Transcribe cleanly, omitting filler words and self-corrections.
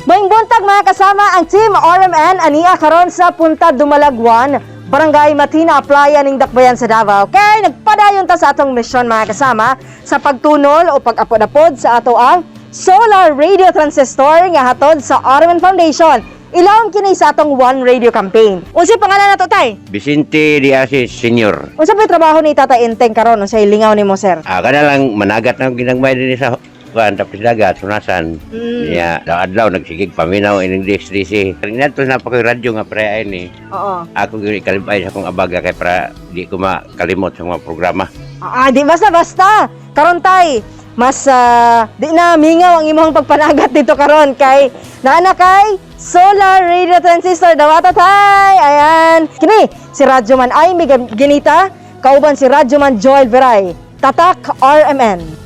Maing buntag mga kasama ang Team RMN aniya karon sa Punta Dumalagwan, Barangay Matina, Playa ning Dakbayan sa Davao. Kay nagpadayon ta sa atong misyon mga kasama sa pagtunol o pag-apod-apod sa ato ang solar radio transistor nga hatod sa RMN Foundation. Ilawom kini sa atong One Radio campaign. Unsay pangalan nato tay? Vicente Diasis Senior. Unsa may trabaho ni Tata Inteng karon? Unsay lingaw nimo sir? Kana lang managat na ginagmay din sa kuan tapos dagat sunasan. Niya adlaw nagsigig paminaw ining DSDC. Kanina to na pa koy radyo nga pre ni. Oo. Ako gyud kalipay sa akong abaga kay para di ko makalimot sa mga programa. Di basta. Karon tay, mas di na mingaw ang imong pagpanagat dito karon kay naana kay solar radio transistor dawata tay. Ayan. Kini si Radyoman ay Ginita, kauban si Radyoman Joel Veray. Tatak RMN.